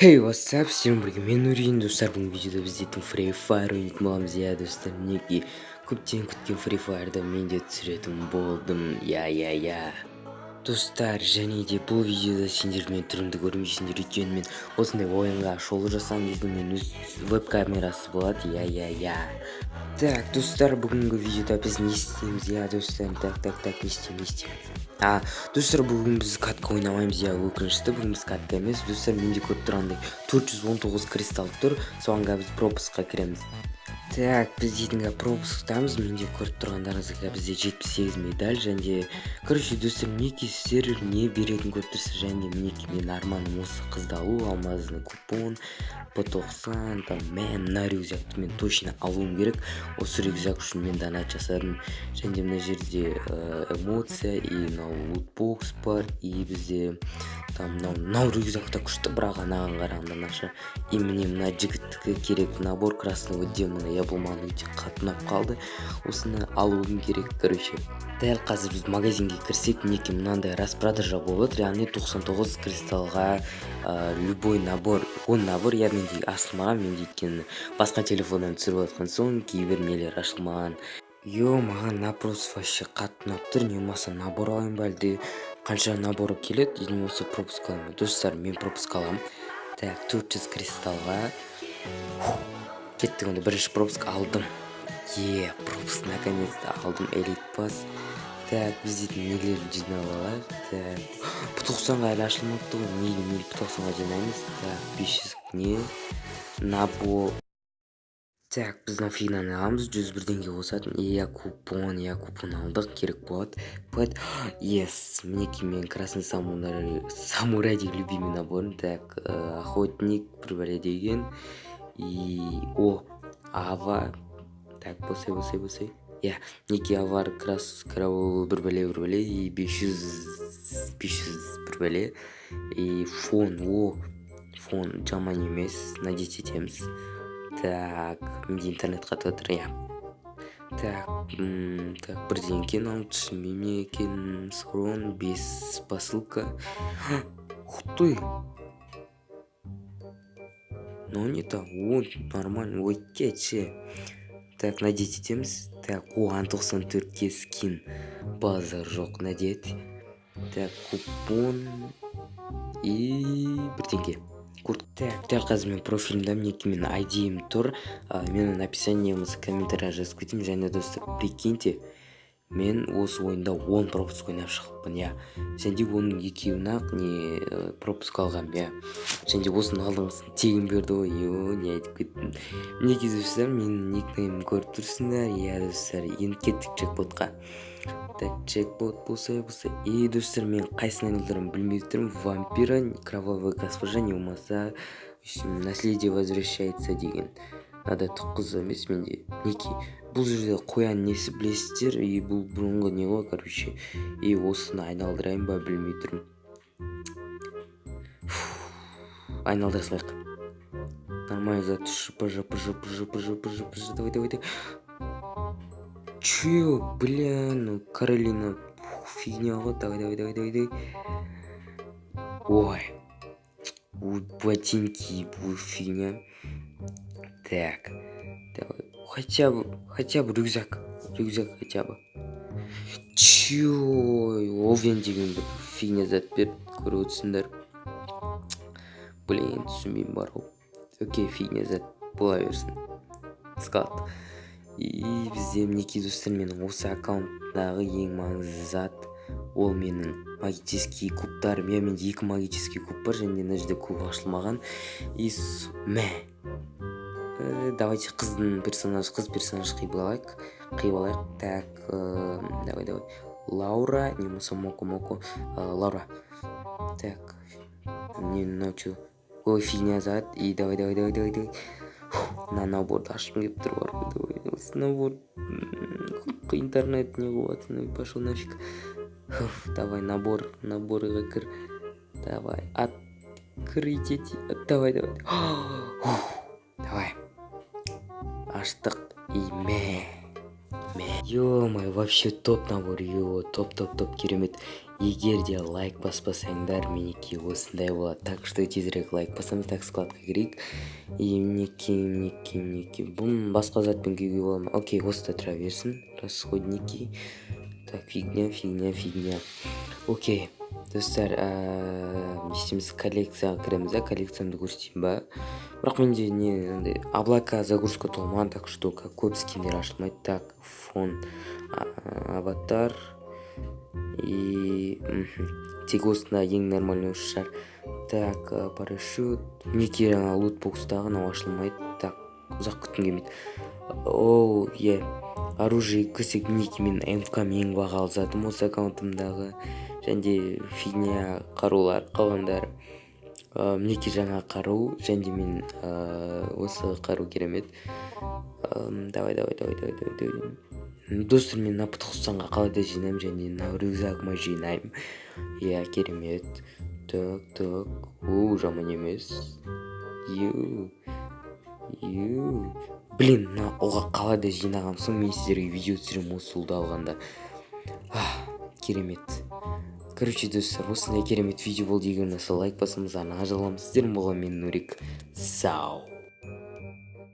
Hey, what's up? Всем привет, мен Нурин, достар. Бүгінгі видеода біз дейтін Free Fire ойнайтын боламыз, иә достар. Мінекей көптен күткен Free Fire'да мен де түсіретін болдым. Я. Достар, және де бұл видеода сендер мен түрімді көрмейсіңдер, өйткені мен осындай ойынға шолу жасағым келді. Мен өз веб-камерасы болады. Я. Так, достар, бүгінгі видеода біз не істейміз, иә достар. Так, не істейміз. Достар, бүгін біз катка ойнамаймыз, иә, өкінішті. Бүгін біз катка емес, достар. Менде көріп тұрғандай 419 кристалл тұр, соңға біз пропускқа кіреміз. Так, біз дейтінгі пропусктамыз. Менде көріп тұрғандарыңызға бізде 78 медаль. Және короче, достар, мінекей сіздер не беретін көріп тұрсыз. Және мінекей мен арманым осы қызды алу, алмазный купон по 90. Там мына рюкзакты мен точно алуым керек. Осы рюкзак үшін мен донат жасадым. Және мына жерде эмоция и мынау лутбокс бар. И бізде там мынау рюкзакта күшті, бірақ анаған қарағанда наша. И мына жігіттікі керек набор красного демона. Я болмаған өте қатынап қалды. Осыны алуым керек, короче. Дәл қазір біз магазинге кірсек, мінекей мынандай распродажа болады. Яғни 99 кристалға любой набор, он набор, я менде ашылмаған, менде өйткені басқа телефоннан түсіріп отқан соң кейбір нелер ашылмаған. Маған напрос вообще қатынап тұр. Не болмаса набор алайын ба, әлде қанша наборы келеді, не болмаса пропуск аламын. Достар, мен пропуск аламын. Так, 400 кристалға кеттік. Онда бірінші пропуск алдым. Пропуск наконец-то алдым. Элит пас. Так, біз дейтін нелерді жинап алайық. Так, по 90-ға әлі ашылмапты ғой. Неге по 90-ға жинаймыз. Так, 500 не набор. Так, біз мына фигнаны аламыз. 101 теңге қосатын. Купон алдық, керек болады. Yes, мінекей мен красный самурай деген любимый наборым. Так, охотник бір бәле деген. И ава. Так, босай. Неке авар караул бір бәле. И 500 бір бәле. И фон жаман емес. Надеть етеміз. Так, менде интернет қатып отыр, я. Так, бірден кен алып түсінбеймін екен. Схрон, без посылка. Ух ты! Но не так, вот, нормально, ой, кетче. Так, надеть етеміз. Так, 94-ке скин. Базар жоқ, надеть. Так, купон. И бірденге. Так, дәл қазір мен профилімда мінекей мен айдиім тұр. Менің описаниеміз комментария жазып кетейін. Және достар, прикиньте, мен осы ойында 10 пропуск ойнап шығыппын, я. Және оның екеуін-ақ не пропуск алғам, я. Және осының алдыңғысын тегін берді ғой, не айтып кеттім. Мінекей достар, менің никнеймін көріп тұрсыңдар, я достар, енді кеттік чекпотқа. Так, чекпот болса. И достар, мен қайсын айналдырым білмей тұрмын. Вампира, кровавая госпожа, не болмаса наследие возвращается деген. Надо тұққыз емес менде. Мінекей бұл жерде қоян несі білесіздер. И бұл бұрынғы не ғой, короче. И осыны айналдырайын ба білмей тұрмын. Айналдыра салайық. Нормально зат. Пыжы. Давай. Чё, бля, Каролина, фигня, вот, давай. Ой, ботинки, фигня. Так, давай, хотя бы рюкзак хотя бы. Чё, овен деген бір фигня зат беріп көріп отырсыңдар. Блин, түсінбеймін бар ғой. Окей, фигня зат бола берсін. Скат. И бізде мінекей достар, менің осы аккаунттағы ең маңызды зат, ол менің магический кубтарым. Менде 2 магический куб бар, және мына жерде куб ашылмаған. И давайте қыз персонаж қиып алайық. Так, давай. Лаура, не болмаса Моко. Лаура. Так, не ночью. Ой, фигня зат. И давай. На наборды ашқым келіп тұр бар. Осы набор интернет не болады, пошел нафиг. Давай, наборыға кір. Давай, открыть эти. Давай. Давай. Аштық. И Ё-моё, вообще топ набор, топ керемет. Егер де лайк баспасаңдар, менеки осындай болады. Так что тезірек лайк басамыз, так складқа кірейік. И мінеки. Бұны басқа затпен киюге бола ма? Окей, осында тұра берсін. Расходники. Так, фигня. Окей, достар, не істейміз, коллекцияға кіреміз, коллекциямды көрсетейін ба? Бірақ менде не облака загрузка толмаған, так что көп скиндер ашылмайды. Так, фон, аватар и тек осында ең нормальный осы шығар. Так, парашют, мінеки жаңа лутбокстағы мынау ашылмайды. Так, ұзақ күткім келмейді. Оу, оружие кірсек, мінеки мен МФК-м ең бағалы затым осы аккаунтымдағы. Және фигня қарулар қалғандары. Мінеки жаңа қару, және мен осы қару керемет. Давай. Достар, мен на Патхустанға қалайда жинаймын, және на рюкзагыма жинаймын. Керемет. Так. Жаман емес. Блин, мына оға қалайда жинағам соң, мен сіздерге видео түсірем осы ұлды алғанда. Керемет. Короче, достар, осындай керемет видео болды. Егер ұнаса лайк басамыз, ана жаламыз. Сіздердің болған мен Нурик. Сау.